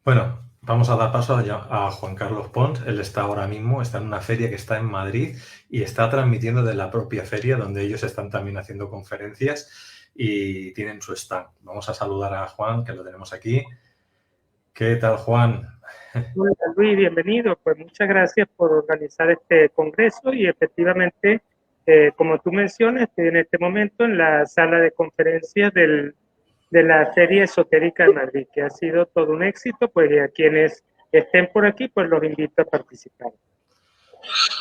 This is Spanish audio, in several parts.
Bueno, vamos a dar paso a Juan Carlos Pons. Él está ahora mismo, está en una feria que está en Madrid y está transmitiendo de la propia feria, donde ellos están también haciendo conferencias y tienen su stand. Vamos a saludar a Juan, que lo tenemos aquí. ¿Qué tal, Juan? Hola Luis, bienvenido. Pues muchas gracias por organizar este congreso y efectivamente, como tú mencionas, estoy en este momento en la sala de conferencias de la Feria Esotérica de Madrid, que ha sido todo un éxito, pues y a quienes estén por aquí, pues los invito a participar.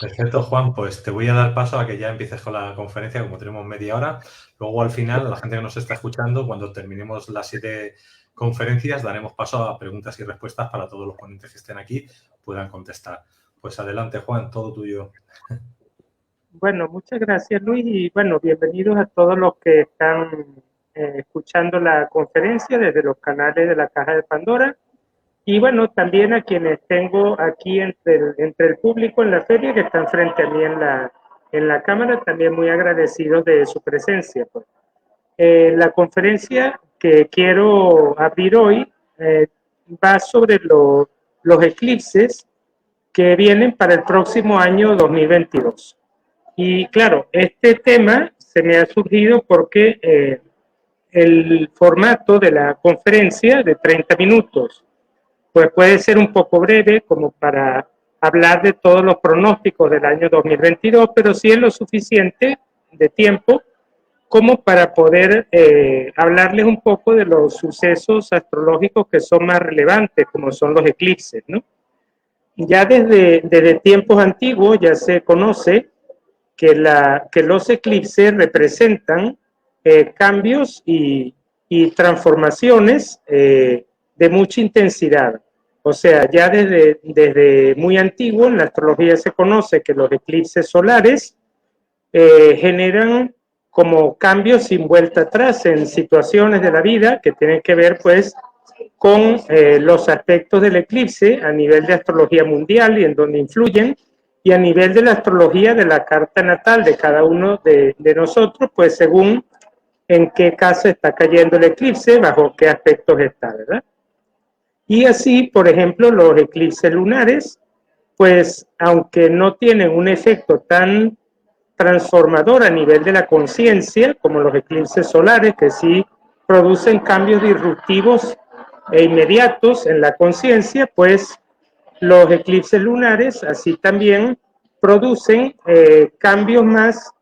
Perfecto, Juan. Pues te voy a dar paso a que ya empieces con la conferencia, como tenemos media hora. Luego, al final, a la gente que nos está escuchando, cuando terminemos las 7 conferencias, daremos paso a preguntas y respuestas para todos los ponentes que estén aquí puedan contestar. Pues adelante, Juan, todo tuyo. Bueno, muchas gracias Luis y bueno, bienvenidos a todos los que están escuchando la conferencia desde los canales de la Caja de Pandora. Y bueno, también a quienes tengo aquí entre el público en la feria que están frente a mí en la cámara, también muy agradecidos de su presencia. Pues. La conferencia que quiero abrir hoy va sobre los eclipses que vienen para el próximo año 2022. Y claro, este tema se me ha surgido porque el formato de la conferencia de 30 minutos pues puede ser un poco breve como para hablar de todos los pronósticos del año 2022, pero sí es lo suficiente de tiempo como para poder hablarles un poco de los sucesos astrológicos que son más relevantes, como son los eclipses, ¿no? Ya desde tiempos antiguos ya se conoce que los eclipses representan cambios y transformaciones de mucha intensidad. O sea, ya desde muy antiguo en la astrología se conoce que los eclipses solares generan como cambios sin vuelta atrás en situaciones de la vida que tienen que ver pues con los aspectos del eclipse a nivel de astrología mundial y en donde influyen, y a nivel de la astrología de la carta natal de cada uno de nosotros, pues según en qué casa está cayendo el eclipse, bajo qué aspectos está, ¿verdad? Y así, por ejemplo, los eclipses lunares, pues aunque no tienen un efecto tan transformador a nivel de la conciencia, como los eclipses solares, que sí producen cambios disruptivos e inmediatos en la conciencia, pues los eclipses lunares así también producen cambios más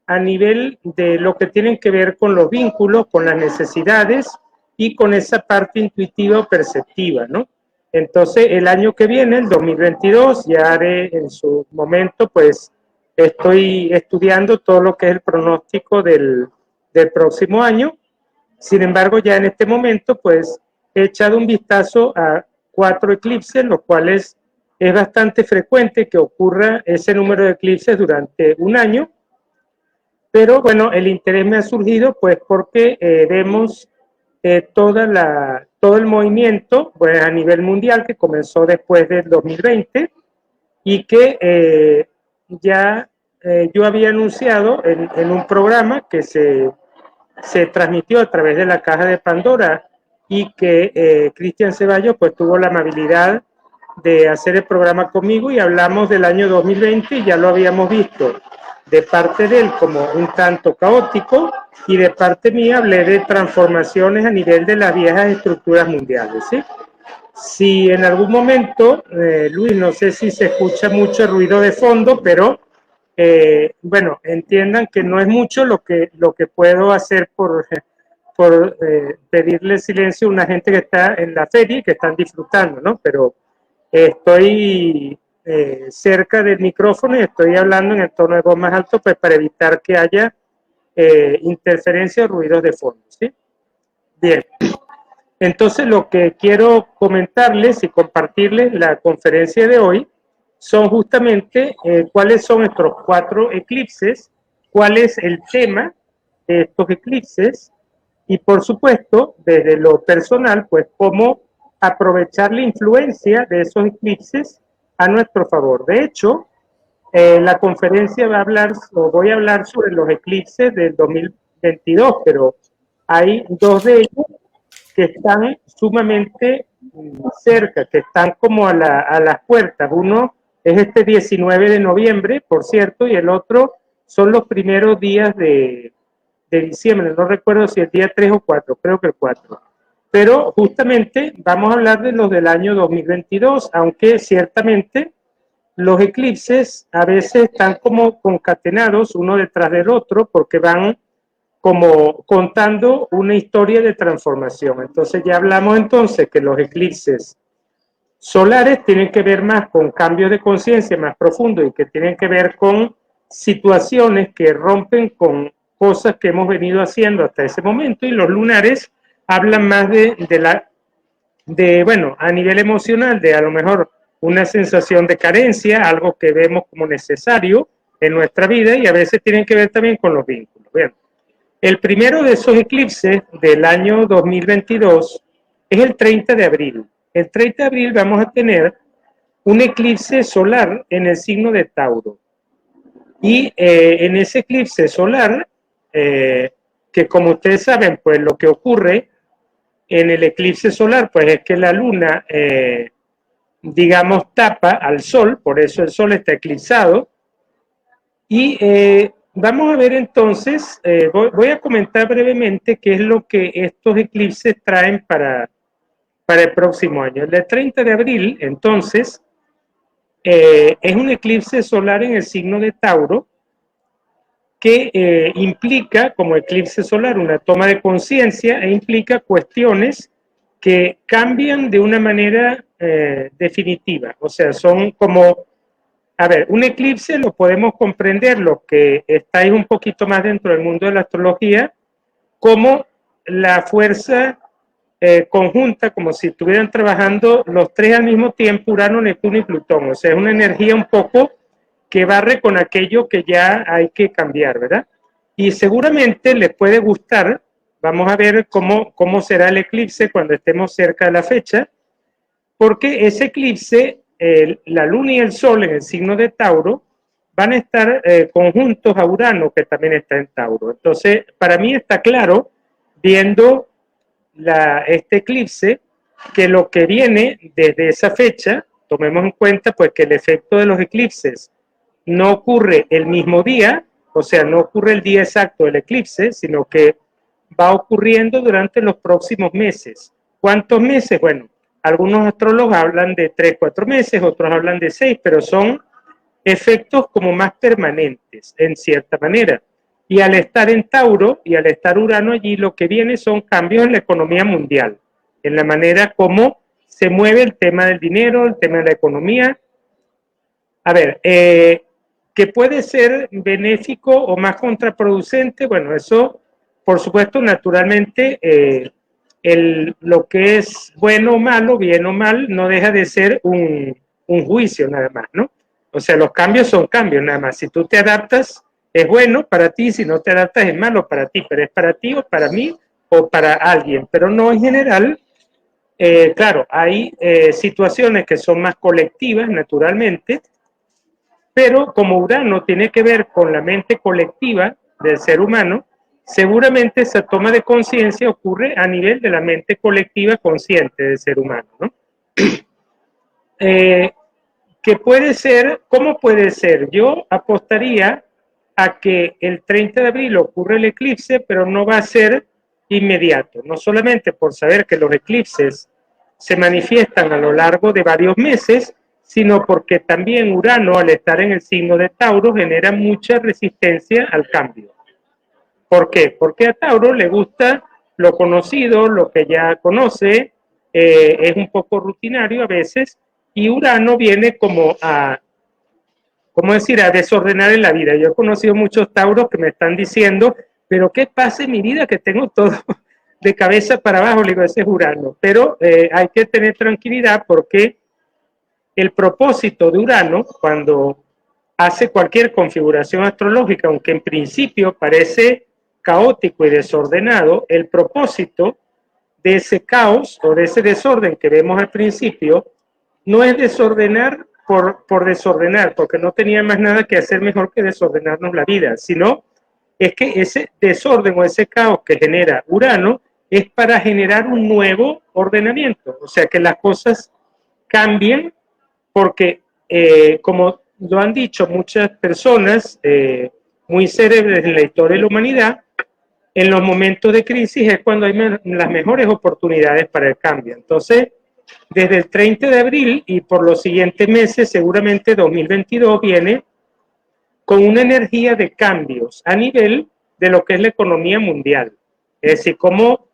a nivel de lo que tienen que ver con los vínculos, con las necesidades y con esa parte intuitiva o perceptiva, ¿no? Entonces, el año que viene, el 2022, ya haré en su momento, pues, estoy estudiando todo lo que es el pronóstico del próximo año. Sin embargo, ya en este momento, pues, he echado un vistazo a 4 eclipses, los cuales es bastante frecuente que ocurra ese número de eclipses durante un año. Pero bueno, el interés me ha surgido pues porque vemos todo el movimiento pues, a nivel mundial que comenzó después del 2020 y que ya yo había anunciado en un programa que se transmitió a través de la Caja de Pandora y que Cristian Ceballos pues tuvo la amabilidad de hacer el programa conmigo y hablamos del año 2020 y ya lo habíamos visto de parte de él como un tanto caótico y de parte mía hablé de transformaciones a nivel de las viejas estructuras mundiales, ¿sí? Si en algún momento, Luis, no sé si se escucha mucho ruido de fondo, pero bueno, entiendan que no es mucho lo que puedo hacer por pedirle silencio a una gente que está en la feria y que están disfrutando, ¿no? Pero estoy cerca del micrófono y estoy hablando en el tono de voz más alto pues, para evitar que haya interferencia o ruidos de fondo, ¿sí? Bien. Entonces, lo que quiero comentarles y compartirles la conferencia de hoy son justamente cuáles son estos 4 eclipses, cuál es el tema de estos eclipses y, por supuesto, desde lo personal, pues cómo aprovechar la influencia de esos eclipses a nuestro favor. De hecho, la conferencia va a hablar, o voy a hablar sobre los eclipses del 2022, pero hay 2 de ellos que están sumamente cerca, que están como a las puertas. Uno es este 19 de noviembre, por cierto, y el otro son los primeros días de diciembre. No recuerdo si el día 3 o 4, creo que el 4. Pero justamente vamos a hablar de los del año 2022, aunque ciertamente los eclipses a veces están como concatenados uno detrás del otro porque van como contando una historia de transformación. Entonces ya hablamos entonces que los eclipses solares tienen que ver más con cambios de conciencia más profundos y que tienen que ver con situaciones que rompen con cosas que hemos venido haciendo hasta ese momento, y los lunares hablan más bueno, a nivel emocional, de a lo mejor una sensación de carencia, algo que vemos como necesario en nuestra vida, y a veces tienen que ver también con los vínculos. Bien. El primero de esos eclipses del año 2022 es el 30 de abril. El 30 de abril vamos a tener un eclipse solar en el signo de Tauro. Y en ese eclipse solar, que como ustedes saben, pues lo que ocurre en el eclipse solar, pues es que la luna, digamos, tapa al sol, por eso el sol está eclipsado. Y vamos a ver entonces, voy a comentar brevemente qué es lo que estos eclipses traen para el próximo año. El del 30 de abril, entonces, es un eclipse solar en el signo de Tauro, que implica como eclipse solar una toma de conciencia e implica cuestiones que cambian de una manera definitiva. O sea, son como, a ver, un eclipse lo podemos comprender, los que estáis un poquito más dentro del mundo de la astrología, como la fuerza conjunta, como si estuvieran trabajando los tres al mismo tiempo, Urano, Neptuno y Plutón. O sea, es una energía un poco que barre con aquello que ya hay que cambiar, ¿verdad? Y seguramente les puede gustar. Vamos a ver cómo será el eclipse cuando estemos cerca de la fecha, porque ese eclipse, la luna y el sol en el signo de Tauro van a estar conjuntos a Urano, que también está en Tauro. Entonces, para mí está claro, viendo este eclipse, que lo que viene desde esa fecha, tomemos en cuenta pues que el efecto de los eclipses no ocurre el mismo día, o sea, no ocurre el día exacto del eclipse, sino que va ocurriendo durante los próximos meses. ¿Cuántos meses? Bueno, algunos astrólogos hablan de 3, 4 meses, otros hablan de 6, pero son efectos como más permanentes, en cierta manera. Y al estar en Tauro y al estar Urano allí, lo que viene son cambios en la economía mundial, en la manera como se mueve el tema del dinero, el tema de la economía. A ver, que puede ser benéfico o más contraproducente, bueno, eso, por supuesto, naturalmente, lo que es bueno o malo, bien o mal, no deja de ser un juicio nada más, ¿no? O sea, los cambios son cambios nada más. Si tú te adaptas, es bueno para ti; si no te adaptas, es malo para ti, pero es para ti o para mí o para alguien, pero no en general. Claro, hay situaciones que son más colectivas, naturalmente, pero como Urano tiene que ver con la mente colectiva del ser humano, seguramente esa toma de conciencia ocurre a nivel de la mente colectiva consciente del ser humano, ¿no? Que puede ser, ¿cómo puede ser? Yo apostaría a que el 30 de abril ocurre el eclipse, pero no va a ser inmediato, no solamente por saber que los eclipses se manifiestan a lo largo de varios meses, sino porque también Urano, al estar en el signo de Tauro, genera mucha resistencia al cambio. ¿Por qué? Porque a Tauro le gusta lo conocido, lo que ya conoce, es un poco rutinario a veces, y Urano viene como a, ¿cómo decir?, a desordenar en la vida. Yo he conocido muchos Tauros que me están diciendo, pero ¿qué pasa en mi vida que tengo todo de cabeza para abajo? Le digo, ese es Urano. Pero hay que tener tranquilidad, porque el propósito de Urano, cuando hace cualquier configuración astrológica, aunque en principio parece caótico y desordenado, el propósito de ese caos o de ese desorden que vemos al principio no es desordenar por desordenar, porque no tenía más nada que hacer mejor que desordenarnos la vida, sino es que ese desorden o ese caos que genera Urano es para generar un nuevo ordenamiento, o sea, que las cosas cambien porque, como lo han dicho muchas personas muy célebres en la historia de la humanidad, en los momentos de crisis es cuando hay las mejores oportunidades para el cambio. Entonces, desde el 30 de abril y por los siguientes meses, seguramente 2022 viene con una energía de cambios a nivel de lo que es la economía mundial. Es decir, como,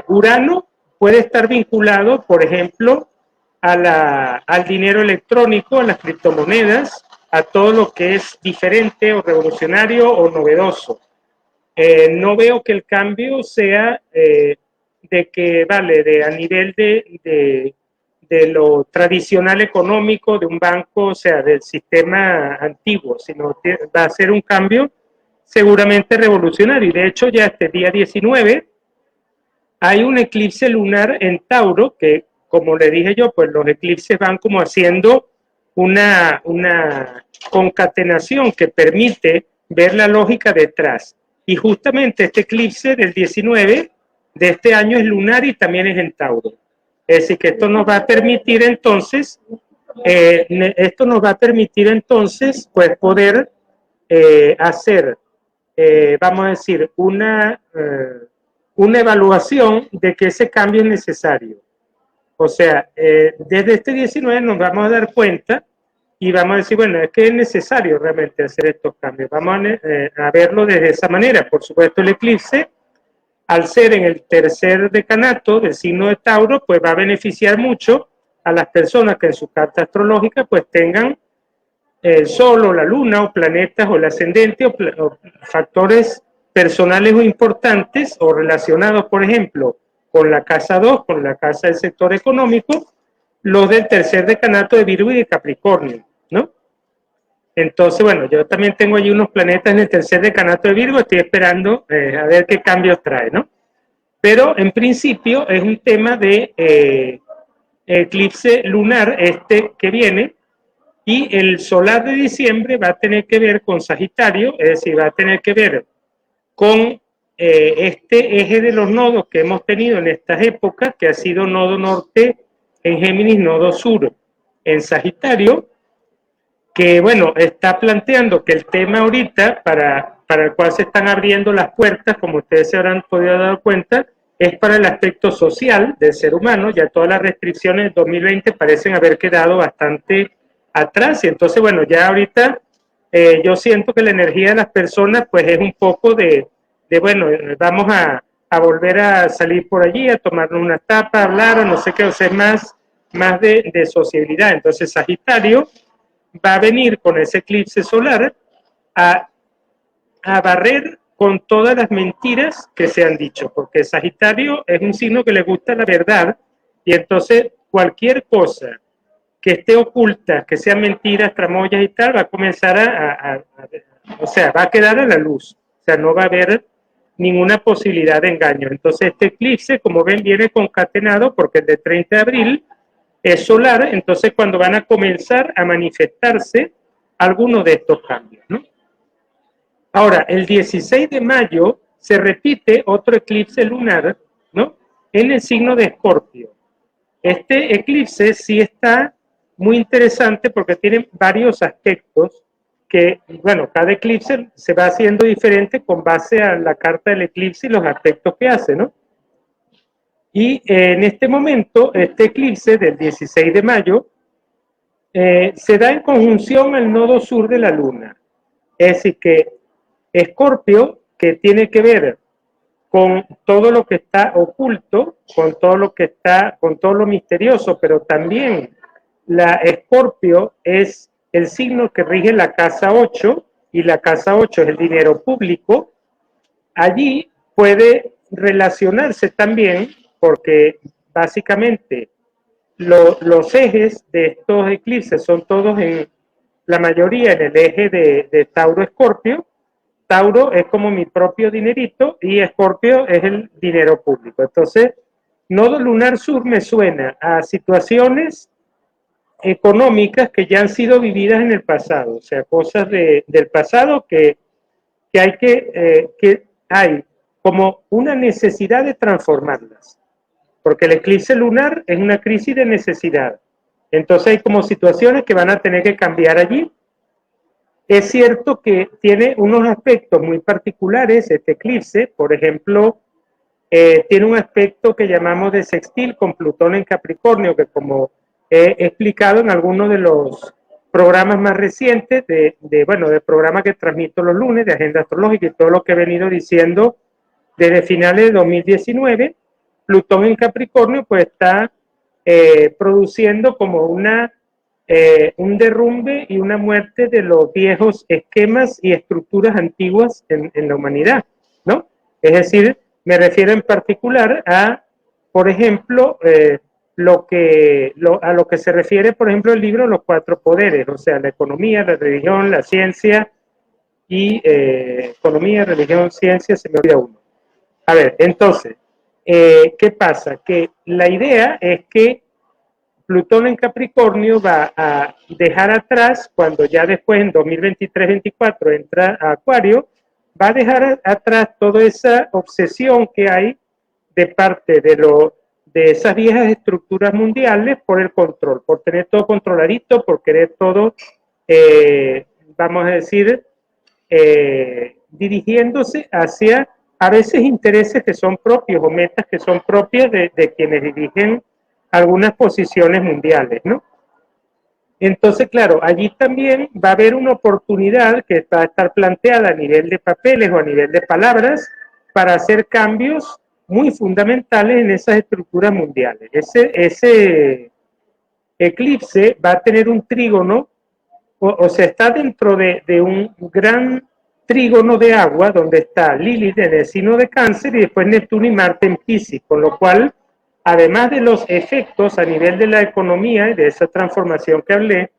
Urano puede estar vinculado, por ejemplo, al dinero electrónico, a las criptomonedas, a todo lo que es diferente o revolucionario o novedoso. No veo que el cambio sea de que, vale, a nivel de lo tradicional económico de un banco, o sea, del sistema antiguo, sino que va a ser un cambio seguramente revolucionario. Y de hecho, ya este día 19 hay un eclipse lunar en Tauro, que como le dije yo, pues los eclipses van como haciendo una concatenación que permite ver la lógica detrás. Y justamente este eclipse del 19 de este año es lunar y también es en Tauro. Es decir, que esto nos va a permitir entonces, pues poder hacer, vamos a decir, una evaluación de que ese cambio es necesario. O sea, desde este 19 nos vamos a dar cuenta y vamos a decir, bueno, es que es necesario realmente hacer estos cambios. Vamos a verlo desde esa manera. Por supuesto, el eclipse, al ser en el tercer decanato del signo de Tauro, pues va a beneficiar mucho a las personas que en su carta astrológica pues tengan el Sol o la Luna o planetas o el ascendente o factores personales o importantes o relacionados, por ejemplo, con la casa 2, con la casa del sector económico, los del tercer decanato de Virgo y de Capricornio, ¿no? Entonces, bueno, yo también tengo allí unos planetas en el tercer decanato de Virgo, estoy esperando a ver qué cambios trae, ¿no? Pero en principio es un tema de eclipse lunar este que viene, y el solar de diciembre va a tener que ver con Sagitario, es decir, va a tener que ver con este eje de los nodos que hemos tenido en estas épocas, que ha sido nodo norte en Géminis, nodo sur en Sagitario, que bueno, está planteando que el tema ahorita para el cual se están abriendo las puertas, como ustedes se habrán podido dar cuenta, es para el aspecto social del ser humano. Ya todas las restricciones del 2020 parecen haber quedado bastante atrás, y entonces bueno, ya ahorita yo siento que la energía de las personas pues es un poco bueno, vamos a volver a salir por allí, a tomarnos una tapa, a hablar, o no sé qué, o sea, más de sociabilidad. Entonces Sagitario va a venir con ese eclipse solar a barrer con todas las mentiras que se han dicho, porque Sagitario es un signo que le gusta la verdad, y entonces cualquier cosa que esté oculta, que sean mentiras, tramoyas y tal, va a comenzar o sea, va a quedar a la luz, o sea, no va a haber ninguna posibilidad de engaño. Entonces este eclipse, como ven, viene concatenado porque el de 30 de abril es solar, entonces cuando van a comenzar a manifestarse algunos de estos cambios, ¿no? Ahora, el 16 de mayo se repite otro eclipse lunar, ¿no? En el signo de Escorpio. Este eclipse sí está muy interesante porque tiene varios aspectos que, bueno, cada eclipse se va haciendo diferente con base a la carta del eclipse y los aspectos que hace, ¿no? Y en este momento, este eclipse del 16 de mayo se da en conjunción al nodo sur de la luna. Es decir, que Escorpio, que tiene que ver con todo lo que está oculto, con todo lo misterioso, pero también la Escorpio es el signo que rige la casa 8, y la casa 8 es el dinero público. Allí puede relacionarse también, porque básicamente los ejes de estos eclipses son todos la mayoría en el eje de Tauro-Escorpio. Tauro es como mi propio dinerito y Escorpio es el dinero público. Entonces, nodo lunar sur me suena a situaciones económicas que ya han sido vividas en el pasado, o sea, cosas del pasado que hay como una necesidad de transformarlas, porque el eclipse lunar es una crisis de necesidad. Entonces hay como situaciones que van a tener que cambiar allí. Es cierto que tiene unos aspectos muy particulares este eclipse, por ejemplo, tiene un aspecto que llamamos de sextil con Plutón en Capricornio, que como he explicado en algunos de los programas más recientes, del programa que transmito los lunes, de agenda astrológica y todo lo que he venido diciendo desde finales de 2019, Plutón en Capricornio pues está produciendo como un derrumbe y una muerte de los viejos esquemas y estructuras antiguas en la humanidad, ¿no? Es decir, me refiero en particular a, por ejemplo, a lo que se refiere, por ejemplo, el libro Los Cuatro Poderes, o sea, la economía, la religión, la ciencia y economía, religión, ciencia, se me olvida uno. A ver, entonces, ¿qué pasa? Que la idea es que Plutón en Capricornio va a dejar atrás, cuando ya después en 2023-24 entra a Acuario, va a dejar atrás toda esa obsesión que hay de parte de esas viejas estructuras mundiales por el control, por tener todo controladito, por querer todo, vamos a decir, dirigiéndose hacia a veces intereses que son propios o metas que son propias de quienes dirigen algunas posiciones mundiales, ¿no? Entonces, claro, allí también va a haber una oportunidad que va a estar planteada a nivel de papeles o a nivel de palabras para hacer cambios muy fundamentales en esas estructuras mundiales. Ese eclipse va a tener un trígono, o sea, está dentro de un gran trígono de agua donde está Lilith en el signo de Cáncer y después Neptuno y Marte en Piscis, con lo cual, además de los efectos a nivel de la economía y de esa transformación que hablé,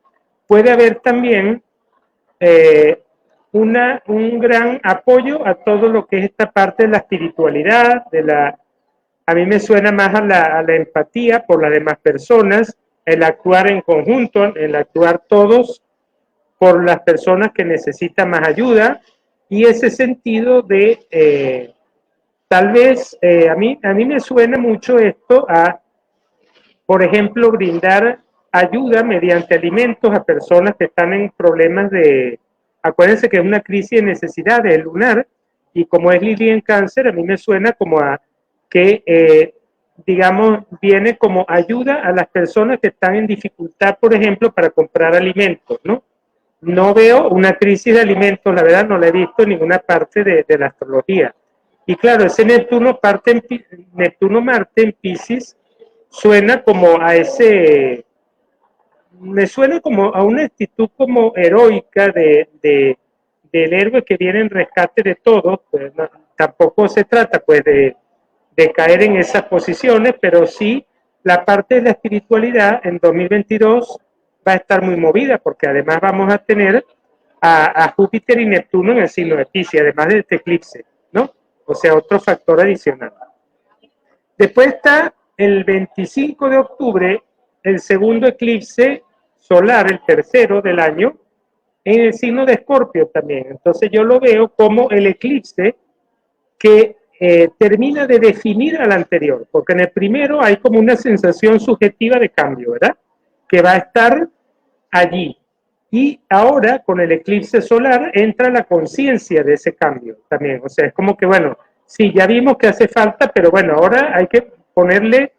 puede haber también un gran apoyo a todo lo que es esta parte de la espiritualidad, a mí me suena más a la empatía por las demás personas, el actuar en conjunto, el actuar todos por las personas que necesitan más ayuda y ese sentido de tal vez a mí me suena mucho esto a, por ejemplo, brindar ayuda mediante alimentos a personas que están en problemas acuérdense que es una crisis de necesidad del lunar y como es Lili en Cáncer, a mí me suena como a que digamos, viene como ayuda a las personas que están en dificultad, por ejemplo, para comprar alimentos, ¿no? No veo una crisis de alimentos, la verdad no la he visto en ninguna parte de la astrología. Y claro, ese Neptuno-Marte en Piscis suena como me suena como a una actitud como heroica del héroe que viene en rescate de todos, pues no, tampoco se trata pues de caer en esas posiciones, pero sí la parte de la espiritualidad en 2022 va a estar muy movida, porque además vamos a tener a Júpiter y Neptuno en el signo de Piscis, además de este eclipse, ¿no? O sea, otro factor adicional. Después está el 25 de octubre, el segundo eclipse solar, el tercero del año, en el signo de Escorpio también. Entonces yo lo veo como el eclipse que termina de definir al anterior, porque en el primero hay como una sensación subjetiva de cambio, ¿verdad? Que va a estar allí. Y ahora, con el eclipse solar, entra la conciencia de ese cambio también. O sea, es como que, bueno, sí, ya vimos que hace falta, pero bueno, ahora hay que ponerle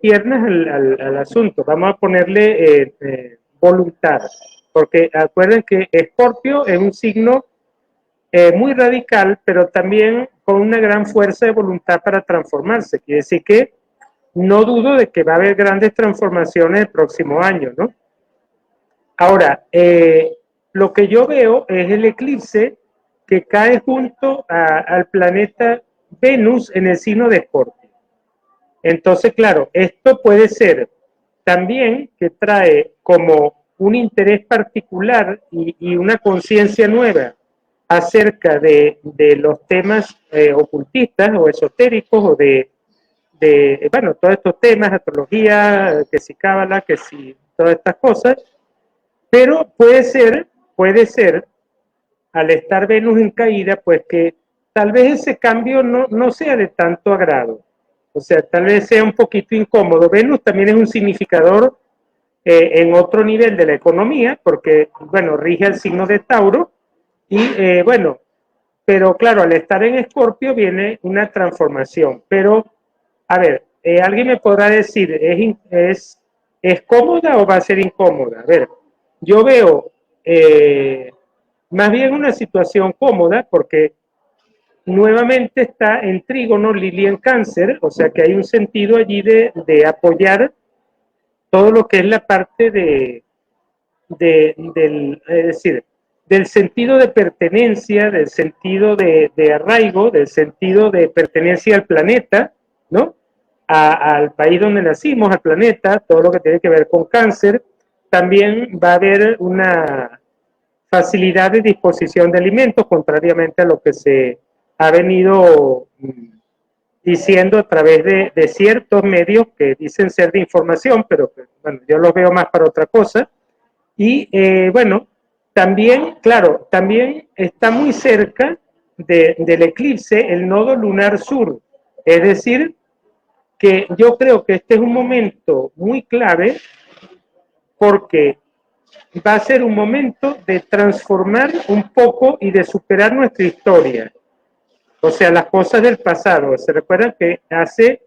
piernas al asunto. Vamos a ponerle voluntad. Porque acuerden que Escorpio es un signo muy radical, pero también con una gran fuerza de voluntad para transformarse. Quiere decir que no dudo de que va a haber grandes transformaciones el próximo año, ¿no? Ahora, lo que yo veo es el eclipse que cae junto al planeta Venus en el signo de Escorpio. Entonces, claro, esto puede ser también que trae como un interés particular y una conciencia nueva acerca de los temas ocultistas o esotéricos o bueno, todos estos temas, astrología, que si cábala, que si todas estas cosas, pero puede ser, al estar Venus en caída, pues que tal vez ese cambio no sea de tanto agrado. O sea, tal vez sea un poquito incómodo. Venus también es un significador en otro nivel de la economía, porque, bueno, rige el signo de Tauro, y bueno, pero claro, al estar en Escorpio viene una transformación. Pero, a ver, alguien me podrá decir, ¿es cómoda o va a ser incómoda? A ver, yo veo más bien una situación cómoda porque nuevamente está en trígono Lili en Cáncer, o sea que hay un sentido allí de apoyar todo lo que es la parte es decir, del sentido de pertenencia, del sentido de arraigo, del sentido de pertenencia al planeta, ¿no? Al país donde nacimos, al planeta, todo lo que tiene que ver con cáncer. También va a haber una facilidad de disposición de alimentos, contrariamente a lo que se ha venido diciendo a través de ciertos medios que dicen ser de información, pero bueno, yo los veo más para otra cosa. Y bueno, también, claro, también está muy cerca del eclipse el nodo lunar sur. Es decir, que yo creo que este es un momento muy clave porque va a ser un momento de transformar un poco y de superar nuestra historia. O sea, las cosas del pasado. ¿Se recuerdan que hace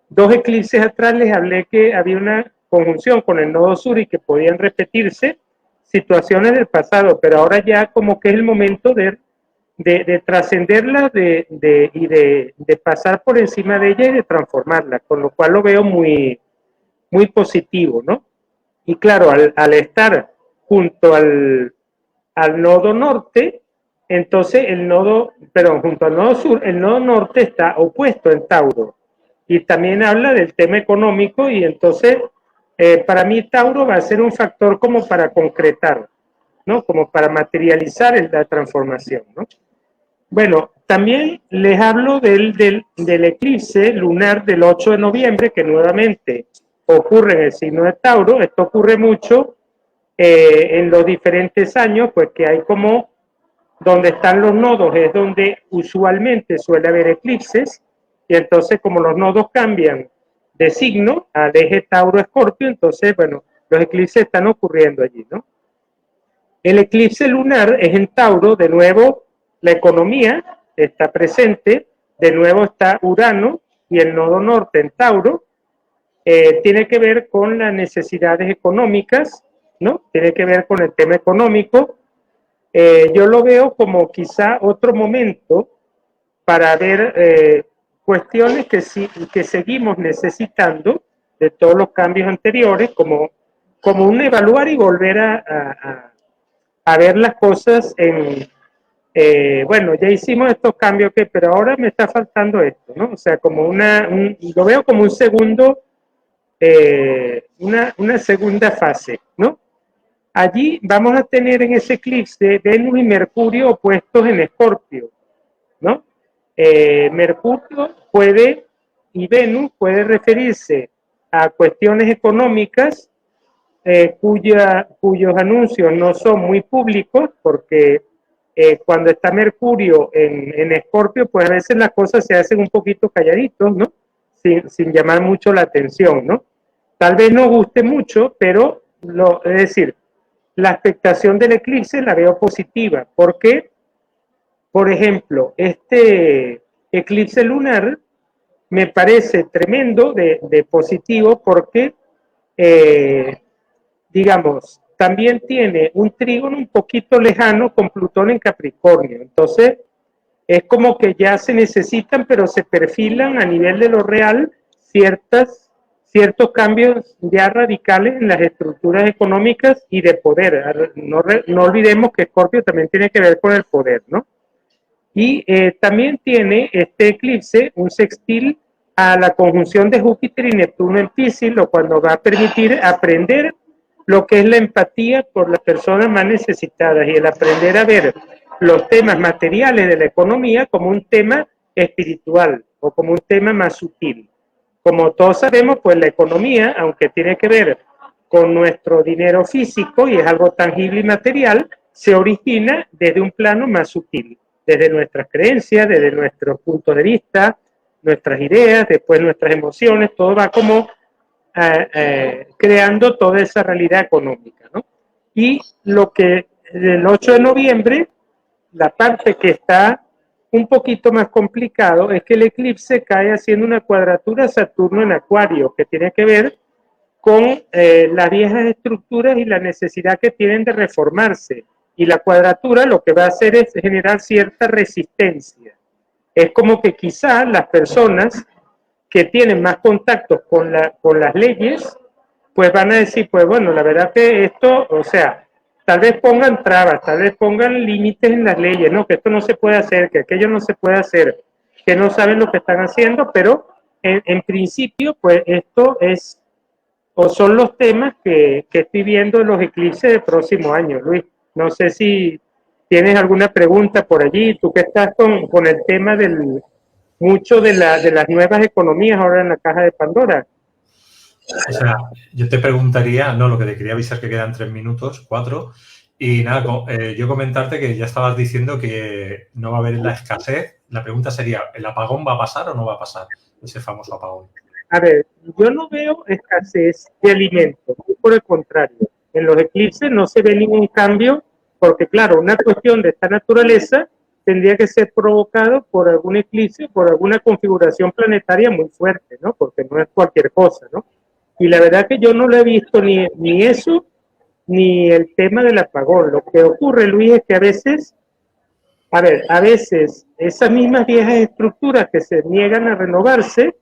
2 eclipses atrás les hablé que había una conjunción con el nodo sur y que podían repetirse situaciones del pasado, pero ahora ya como que es el momento de trascenderla y de pasar por encima de ella y de transformarla, con lo cual lo veo muy, muy positivo, ¿no? Y claro, al estar junto al nodo norte, entonces junto al nodo sur, el nodo norte está opuesto en Tauro. Y también habla del tema económico y entonces para mí Tauro va a ser un factor como para concretar, ¿no? Como para materializar la transformación, ¿no? Bueno, también les hablo del eclipse lunar del 8 de noviembre, que nuevamente ocurre en el signo de Tauro. Esto ocurre mucho en los diferentes años, pues que hay como donde están los nodos es donde usualmente suele haber eclipses, y entonces como los nodos cambian de signo al eje Tauro-Escorpio, entonces, bueno, los eclipses están ocurriendo allí, ¿no? El eclipse lunar es en Tauro, de nuevo la economía está presente, de nuevo está Urano y el nodo norte en Tauro, tiene que ver con las necesidades económicas, ¿no? Tiene que ver con el tema económico. Yo lo veo como quizá otro momento para ver cuestiones que seguimos necesitando de todos los cambios anteriores, como un evaluar y volver a ver las cosas bueno, ya hicimos estos cambios, pero ahora me está faltando esto, ¿no? O sea, como lo veo como un segundo, una segunda fase, ¿no? Allí vamos a tener en ese eclipse Venus y Mercurio opuestos en Escorpio, ¿no? Mercurio y Venus puede referirse a cuestiones económicas cuyos anuncios no son muy públicos porque cuando está Mercurio en Escorpio, pues a veces las cosas se hacen un poquito calladitos, ¿no? Sin llamar mucho la atención, ¿no? Tal vez no guste mucho, pero es decir, la expectación del eclipse la veo positiva, porque, por ejemplo, este eclipse lunar me parece tremendo de positivo porque, digamos, también tiene un trígono un poquito lejano con Plutón en Capricornio. Entonces, es como que ya se necesitan, pero se perfilan a nivel de lo real ciertos cambios ya radicales en las estructuras económicas y de poder. No olvidemos que Escorpio también tiene que ver con el poder, ¿no? Y también tiene este eclipse un sextil a la conjunción de Júpiter y Neptuno en Piscis, lo cual nos va a permitir aprender lo que es la empatía por las personas más necesitadas y el aprender a ver los temas materiales de la economía como un tema espiritual o como un tema más sutil. Como todos sabemos, pues la economía, aunque tiene que ver con nuestro dinero físico y es algo tangible y material, se origina desde un plano más sutil, desde nuestras creencias, desde nuestro punto de vista, nuestras ideas, después nuestras emociones, todo va como creando toda esa realidad económica, ¿no? Y lo que el 8 de noviembre, la parte que está un poquito más complicado es que el eclipse cae haciendo una cuadratura Saturno en Acuario, que tiene que ver con las viejas estructuras y la necesidad que tienen de reformarse. Y la cuadratura lo que va a hacer es generar cierta resistencia. Es como que quizás las personas que tienen más contactos con las leyes, pues van a decir, pues bueno, la verdad que esto, o sea, tal vez pongan trabas, tal vez pongan límites en las leyes, ¿no? Que esto no se puede hacer, que aquello no se puede hacer, que no saben lo que están haciendo, pero en principio, pues esto es, o son los temas que estoy viendo en los eclipses del próximo año, Luis. No sé si tienes alguna pregunta por allí, tú que estás con el tema del mucho de las nuevas economías ahora en la caja de Pandora. O sea, yo te preguntaría, no, lo que te quería avisar que quedan 3 minutos, 4, y nada, yo comentarte que ya estabas diciendo que no va a haber la escasez. La pregunta sería, ¿el apagón va a pasar o no va a pasar? Ese famoso apagón. A ver, yo no veo escasez de alimentos, por el contrario. En los eclipses no se ve ningún cambio, porque claro, una cuestión de esta naturaleza tendría que ser provocado por algún eclipse, por alguna configuración planetaria muy fuerte, ¿no? Porque no es cualquier cosa, ¿no? Y la verdad que yo no lo he visto ni eso, ni el tema del apagón. Lo que ocurre, Luis, es que a veces esas mismas viejas estructuras que se niegan a renovarse,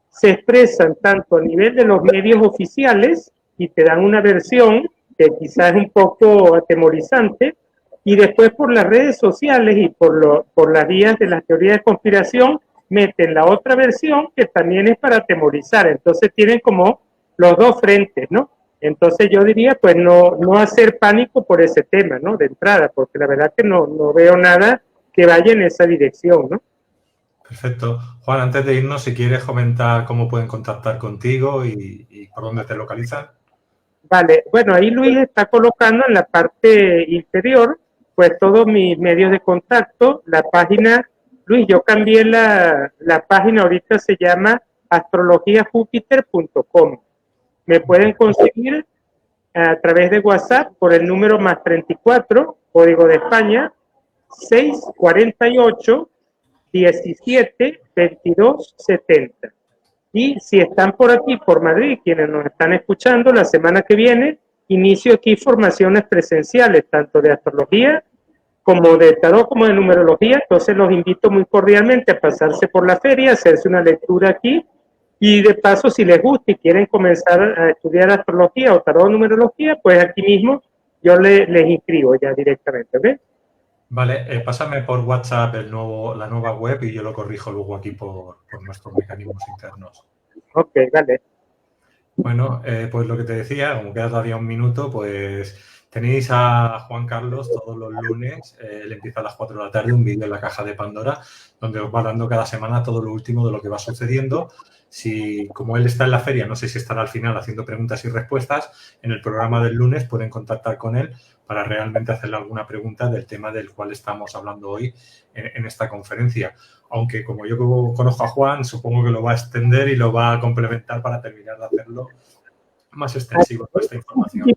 se expresan tanto a nivel de los medios oficiales y te dan una versión que quizás es un poco atemorizante, y después por las redes sociales y por las vías de las teorías de conspiración meten la otra versión que también es para atemorizar. Entonces tienen como los dos frentes, ¿no? Entonces yo diría, pues no hacer pánico por ese tema, ¿no? De entrada, porque la verdad que no veo nada que vaya en esa dirección, ¿no? Perfecto. Juan, antes de irnos, si quieres comentar cómo pueden contactar contigo y por dónde te localizan. Vale, bueno, ahí Luis está colocando en la parte inferior, pues todos mis medios de contacto, la página, Luis, yo cambié la página, ahorita se llama astrologiajupiter.com. Me pueden conseguir a través de WhatsApp por el número más 34, código de España, 648 17 22 70. Y si están por aquí, por Madrid, quienes nos están escuchando, la semana que viene inicio aquí formaciones presenciales, tanto de astrología como de tarot, como de numerología. Entonces los invito muy cordialmente a pasarse por la feria, hacerse una lectura aquí, y de paso, si les gusta y quieren comenzar a estudiar astrología o tarot o numerología, pues aquí mismo yo les inscribo ya directamente, ¿ok? Vale, pásame por WhatsApp la nueva web y yo lo corrijo luego aquí por nuestros mecanismos internos. Ok, vale. Bueno, pues lo que te decía, como queda todavía un minuto, pues tenéis a Juan Carlos todos los lunes, él empieza a las 4 de la tarde, un vídeo en la caja de Pandora, donde os va dando cada semana todo lo último de lo que va sucediendo. Si, como él está en la feria, no sé si estará al final haciendo preguntas y respuestas, en el programa del lunes pueden contactar con él para realmente hacerle alguna pregunta del tema del cual estamos hablando hoy en esta conferencia. Aunque como yo conozco a Juan, supongo que lo va a extender y lo va a complementar para terminar de hacerlo más extensivo toda esta información.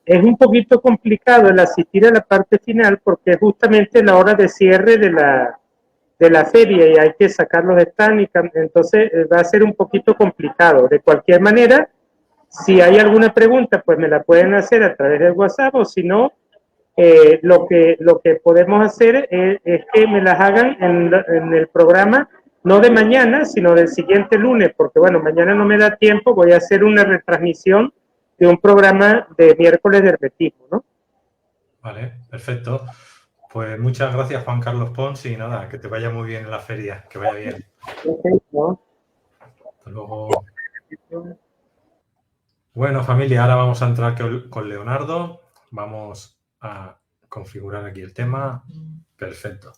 Es un poquito complicado el asistir a la parte final porque es justamente la hora de cierre de la feria y hay que sacar los stands, entonces va a ser un poquito complicado. De cualquier manera, si hay alguna pregunta, pues me la pueden hacer a través del WhatsApp, o si no, lo que podemos hacer es que me las hagan en el programa, no de mañana, sino del siguiente lunes, porque bueno, mañana no me da tiempo, voy a hacer una retransmisión de un programa de miércoles de hermetismo, ¿no? Vale, perfecto. Pues muchas gracias, Juan Carlos Pons, y nada, que te vaya muy bien en la feria, que vaya bien. Okay, ¿no? Hasta luego. Bueno, familia, ahora vamos a entrar con Leonardo. Vamos a configurar aquí el tema. Perfecto.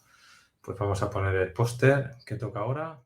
Pues vamos a poner el póster que toca ahora.